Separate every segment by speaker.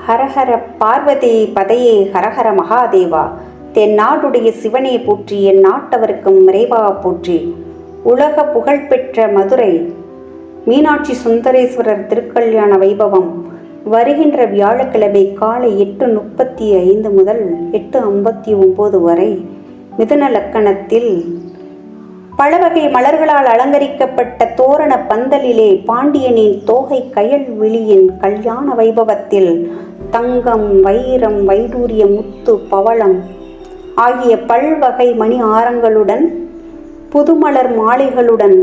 Speaker 1: ஹரஹர பார்வதி பதையே ஹரஹர மகாதேவா. தென்னாடுடைய சிவனே போற்றி, என் நாட்டவருக்கும் இறைவா போற்றி. உலக புகழ்பெற்ற மதுரை மீனாட்சி சுந்தரேஸ்வரர் திருக்கல்யாண வைபவம் வருகின்ற வியாழக்கிழமை காலை 8:35 முதல் 8:59 வரை மிதுன லக்கணத்தில் பலவகை மலர்களால் அலங்கரிக்கப்பட்ட தோரண பந்தலிலே பாண்டியனின் தோகை கயல் விழியின் கல்யாண வைபவத்தில் தங்கம், வைரம், வைடூரியம், முத்து, பவளம் ஆகிய பல்வகை மணி ஆரங்களுடன் புதுமலர் மாலைகளுடன்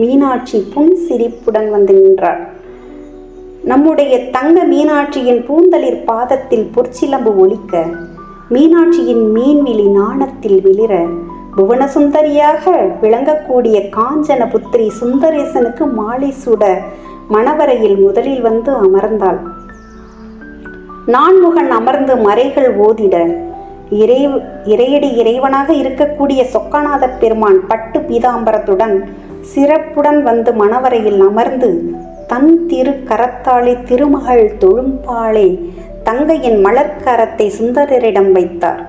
Speaker 1: மீனாட்சி புன் சிரிப்புடன் வந்து நின்றார். நம்முடைய தங்க மீனாட்சியின் பூந்தளிர் பாதத்தில் பொற்சிலம்பு ஒலிக்க, மீனாட்சியின் மீன்விழி நாணத்தில் விளிர, புவனசுந்தரியாக விளங்கக்கூடிய காஞ்சன புத்திரி சுந்தரேசனுக்கு மாலை சூட மணவரையில் முதலில் வந்து அமர்ந்தாள். நான்முகன் அமர்ந்து மறைகள் ஓதிட, இறையடி இறைவனாக இருக்கக்கூடிய சொக்கநாத பெருமான் பட்டு பீதாம்பரத்துடன் சிறப்புடன் வந்து மணவரையில் அமர்ந்து தன் திரு கரத்தாலே திருமகள் தொழும்பாளே தங்கையின் மலர்கரத்தை சுந்தரரிடம் வைத்தார்.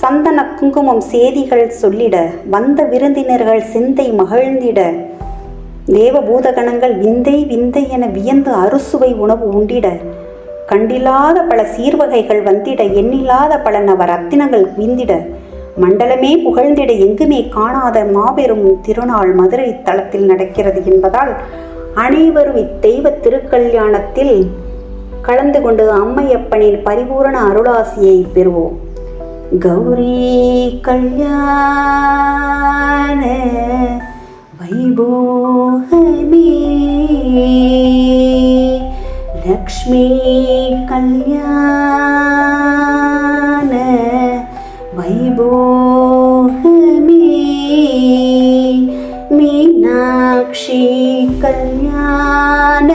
Speaker 1: சந்தன குங்குமம் சேதிகள் சொல்லிட, வந்த விருந்தினர்கள் சிந்தை மகிழ்ந்திட, தேவபூதகணங்கள் விந்தை விந்தை என வியந்து அறுசுவை உணவு உண்டிட, கண்டில்லாத பல சீர்வகைகள் வந்திட, எண்ணில்லாத பல நவரத்தினங்கள் விந்திட, மண்டலமே புகழ்ந்திட, எங்குமே காணாத மாபெரும் திருநாள் மதுரை தலத்தில் நடக்கிறது என்பதால் அனைவரும் இத்தெய்வ திருக்கல்யாணத்தில் கலந்து கொண்டு அம்மையப்பனின் பரிபூரண அருளாசியை பெறுவோம். கௌரி கல்யாண வைபோகமே, லக்ஷ்மி கல்யாண வைபோகமே, மீனாட்சி கல்யாண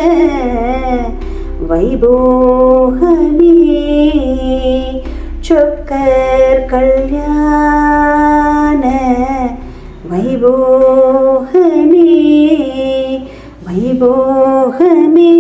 Speaker 1: வைபோகமே, சொக்கர் கல்யாண வைபோகமே, வைபோகமே.